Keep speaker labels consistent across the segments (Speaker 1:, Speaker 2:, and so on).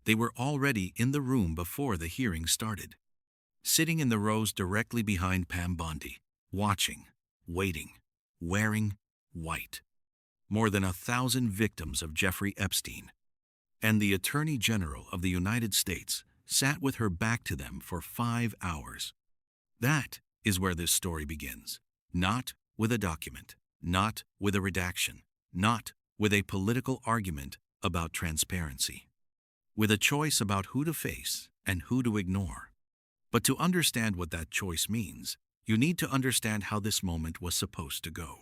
Speaker 1: They were already in the room before the hearing started, sitting in the rows directly behind Pam Bondi, watching, waiting, wearing white. More than 1,000 victims of Jeffrey Epstein. And the Attorney General of the United States sat with her back to them for 5 hours. That is where this story begins. Not with a document, not with a redaction, not with a political argument about transparency, with a choice about who to face and who to ignore. But to understand what that choice means, you need to understand how this moment was supposed to go.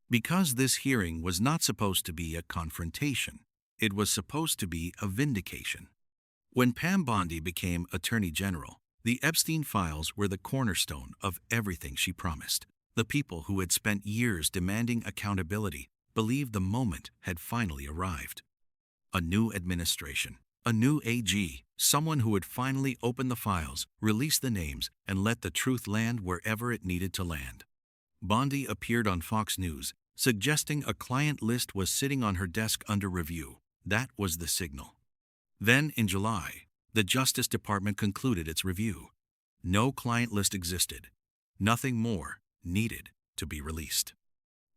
Speaker 1: Because this hearing was not supposed to be a confrontation, it was supposed to be a vindication. When Pam Bondi became Attorney General, the Epstein files were the cornerstone of everything she promised. The people who had spent years demanding accountability believed the moment had finally arrived. A new administration, a new AG, someone who would finally open the files, release the names, and let the truth land wherever it needed to land. Bondi appeared on Fox News, suggesting a client list was sitting on her desk under review. That was the signal. Then, in July, the Justice Department concluded its review. No client list existed. Nothing more needed to be released.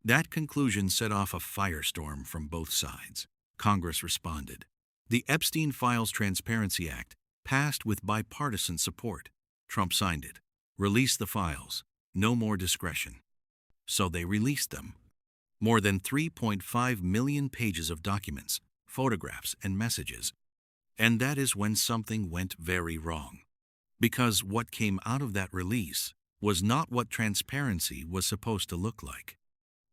Speaker 1: That conclusion set off a firestorm from both sides. Congress responded. The Epstein Files Transparency Act passed with bipartisan support. Trump signed it. Release the files. No more discretion. So they released them. More than 3.5 million pages of documents, photographs, and messages. And that is when something went very wrong. Because what came out of that release was not what transparency was supposed to look like.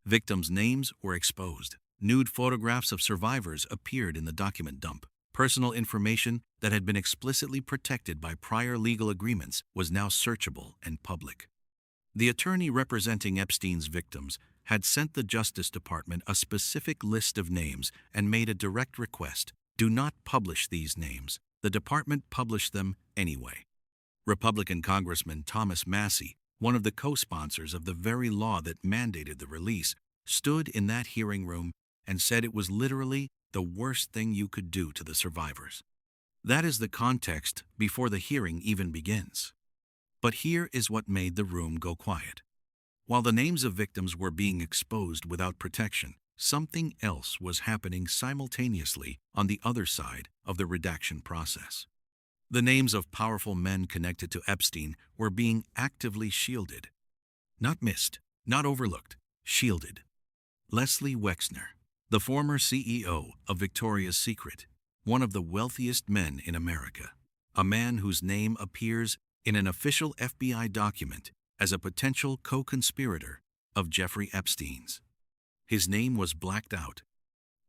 Speaker 1: Victims' names were exposed. Nude photographs of survivors appeared in the document dump. Personal information that had been explicitly protected by prior legal agreements was now searchable and public. The attorney representing Epstein's victims had sent the Justice Department a specific list of names and made a direct request: do not publish these names. The department published them anyway. Republican Congressman Thomas Massie, one of the co-sponsors of the very law that mandated the release, stood in that hearing room and said it was literally the worst thing you could do to the survivors. That is the context before the hearing even begins. But here is what made the room go quiet. While the names of victims were being exposed without protection, something else was happening simultaneously on the other side of the redaction process. The names of powerful men connected to Epstein were being actively shielded. Not missed, not overlooked, shielded. Leslie Wexner, the former CEO of Victoria's Secret, one of the wealthiest men in America, a man whose name appears in an official FBI document as a potential co-conspirator of Jeffrey Epstein's. His name was blacked out.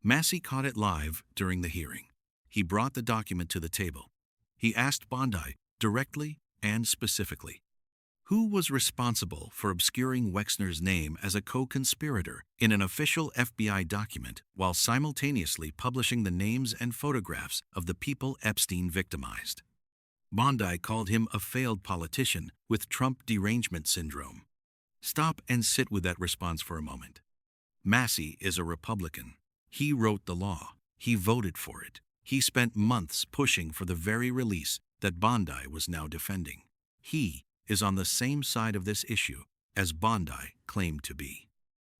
Speaker 1: Massie caught it live during the hearing. He brought the document to the table. He asked Bondi directly and specifically, who was responsible for obscuring Wexner's name as a co-conspirator in an official FBI document while simultaneously publishing the names and photographs of the people Epstein victimized? Bondi called him a failed politician with Trump derangement syndrome. Stop and sit with that response for a moment. Massie is a Republican. He wrote the law. He voted for it. He spent months pushing for the very release that Bondi was now defending. He is on the same side of this issue as Bondi claimed to be.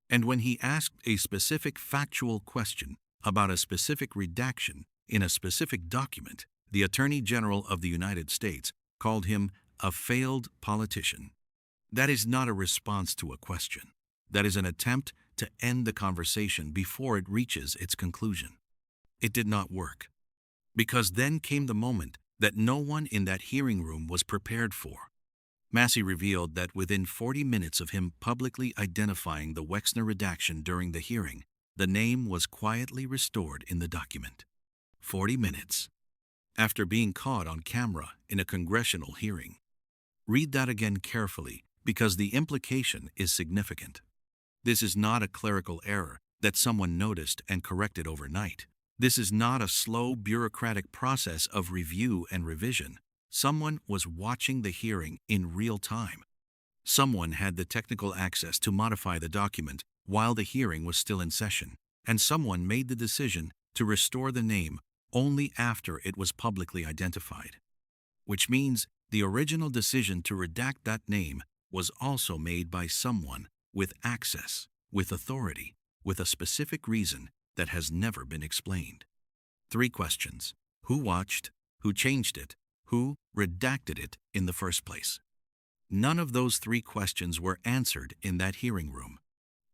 Speaker 1: And when he asked a specific factual question about a specific redaction in a specific document, the Attorney General of the United States called him a failed politician. That is not a response to a question. That is an attempt to end the conversation before it reaches its conclusion. It did not work. Because then came the moment that no one in that hearing room was prepared for. Massie revealed that within 40 minutes of him publicly identifying the Wexner redaction during the hearing, the name was quietly restored in the document. 40 minutes. After being caught on camera in a congressional hearing. Read that again carefully, because the implication is significant. This is not a clerical error that someone noticed and corrected overnight. This is not a slow bureaucratic process of review and revision. Someone was watching the hearing in real time. Someone had the technical access to modify the document while the hearing was still in session, and someone made the decision to restore the name only after it was publicly identified. Which means the original decision to redact that name was also made by someone with access, with authority, with a specific reason that has never been explained. 3 questions. Who watched? Who changed it? Who redacted it in the first place? None of those 3 questions were answered in that hearing room.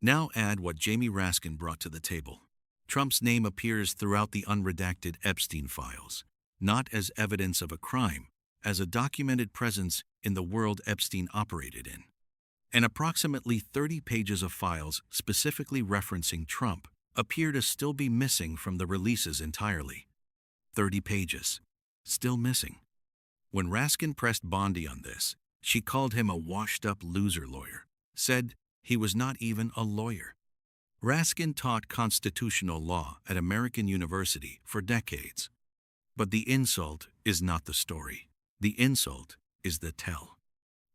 Speaker 1: Now add what Jamie Raskin brought to the table. Trump's name appears throughout the unredacted Epstein files, not as evidence of a crime, as a documented presence in the world Epstein operated in. And approximately 30 pages of files specifically referencing Trump appear to still be missing from the releases entirely. 30 pages, still missing. When Raskin pressed Bondi on this, she called him a washed-up loser lawyer, said he was not even a lawyer. Raskin taught constitutional law at American University for decades. But the insult is not the story. The insult is the tell.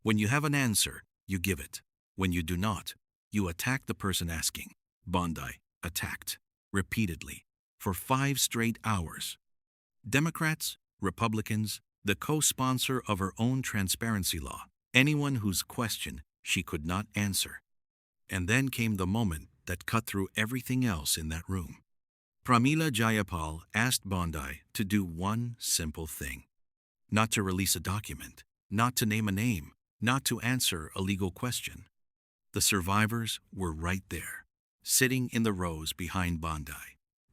Speaker 1: When you have an answer, you give it. When you do not, you attack the person asking. Bondi attacked, repeatedly, for 5 straight hours. Democrats, Republicans, the co-sponsor of her own transparency law, anyone whose question she could not answer. And then came the moment that cut through everything else in that room. Pramila Jayapal asked Bondi to do one simple thing. Not to release a document, not to name a name, not to answer a legal question. The survivors were right there, sitting in the rows behind Bondi.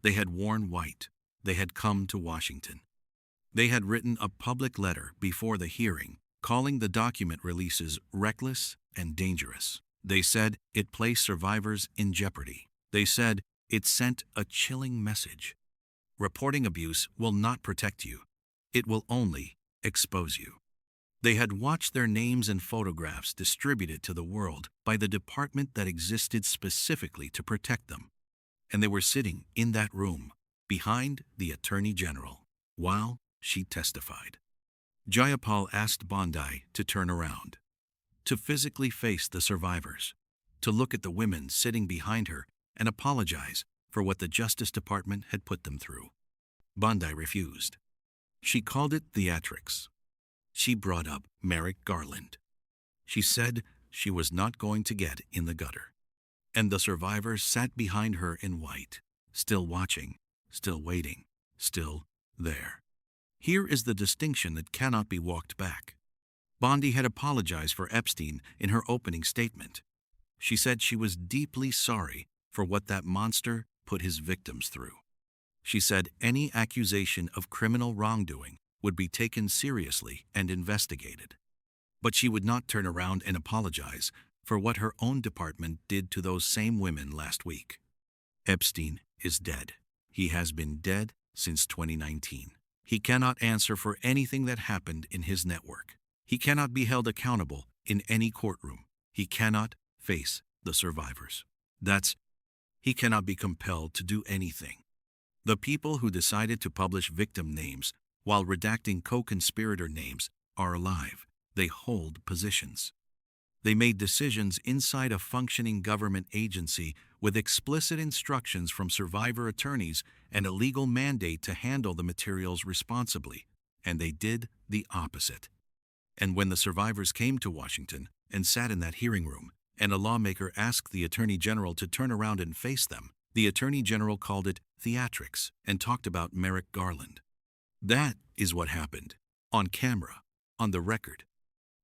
Speaker 1: They had worn white. They had come to Washington. They had written a public letter before the hearing, calling the document releases reckless and dangerous. They said it placed survivors in jeopardy. They said it sent a chilling message. Reporting abuse will not protect you. It will only expose you. They had watched their names and photographs distributed to the world by the department that existed specifically to protect them. And they were sitting in that room, behind the Attorney General, while she testified. Jayapal asked Bondi to turn around, to physically face the survivors, to look at the women sitting behind her and apologize for what the Justice Department had put them through. Bondi refused. She called it theatrics. She brought up Merrick Garland. She said she was not going to get in the gutter. And the survivors sat behind her in white, still watching, still waiting, still there. Here is the distinction that cannot be walked back. Bondi had apologized for Epstein in her opening statement. She said she was deeply sorry for what that monster put his victims through. She said any accusation of criminal wrongdoing would be taken seriously and investigated. But she would not turn around and apologize for what her own department did to those same women last week. Epstein is dead. He has been dead since 2019. He cannot answer for anything that happened in his network. He cannot be held accountable in any courtroom. He cannot face the survivors. He cannot be compelled to do anything. The people who decided to publish victim names while redacting co-conspirator names are alive. They hold positions. They made decisions inside a functioning government agency with explicit instructions from survivor attorneys and a legal mandate to handle the materials responsibly, and they did the opposite. And when the survivors came to Washington and sat in that hearing room, and a lawmaker asked the Attorney General to turn around and face them, the Attorney General called it theatrics and talked about Merrick Garland. That is what happened, on camera, on the record.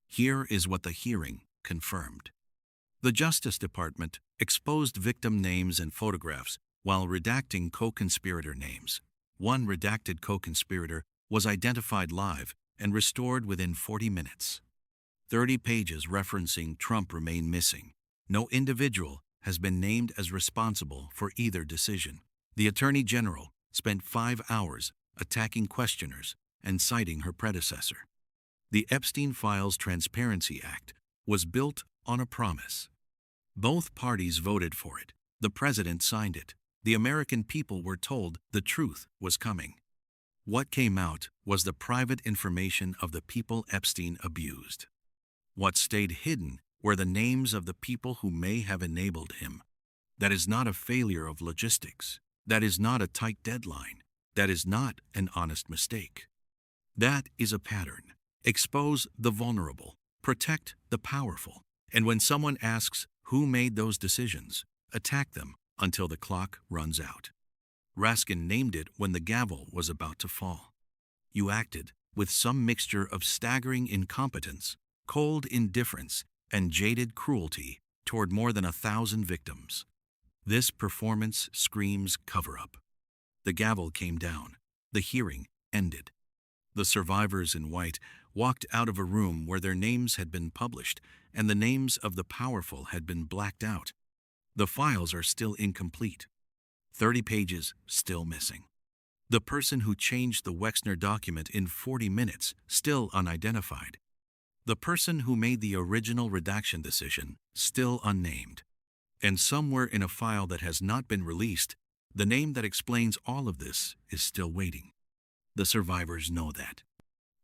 Speaker 1: Here is what the hearing confirmed. The Justice Department exposed victim names and photographs while redacting co-conspirator names. One redacted co-conspirator was identified live and restored within 40 minutes. 30 pages referencing Trump remain missing. No individual has been named as responsible for either decision. The Attorney General spent 5 hours attacking questioners and citing her predecessor. The Epstein Files Transparency Act was built on a promise. Both parties voted for it. The president signed it. The American people were told the truth was coming. What came out was the private information of the people Epstein abused. What stayed hidden were the names of the people who may have enabled him. That is not a failure of logistics. That is not a tight deadline. That is not an honest mistake. That is a pattern. Expose the vulnerable, protect the powerful, and when someone asks who made those decisions, attack them until the clock runs out. Raskin named it when the gavel was about to fall. You acted with some mixture of staggering incompetence, cold indifference, and jaded cruelty toward more than 1,000 victims. This performance screams cover-up. The gavel came down. The hearing ended. The survivors in white walked out of a room where their names had been published and the names of the powerful had been blacked out. The files are still incomplete. 30 pages still missing. The person who changed the Wexner document in 40 minutes still unidentified. The person who made the original redaction decision still unnamed. And somewhere in a file that has not been released, the name that explains all of this is still waiting. The survivors know that.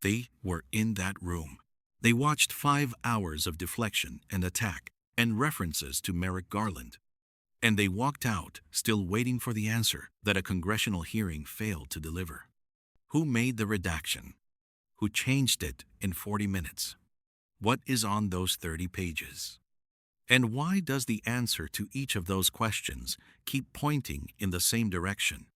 Speaker 1: They were in that room. They watched 5 hours of deflection and attack and references to Merrick Garland. And they walked out still waiting for the answer that a congressional hearing failed to deliver. Who made the redaction? Who changed it in 40 minutes? What is on those 30 pages? And why does the answer to each of those questions keep pointing in the same direction?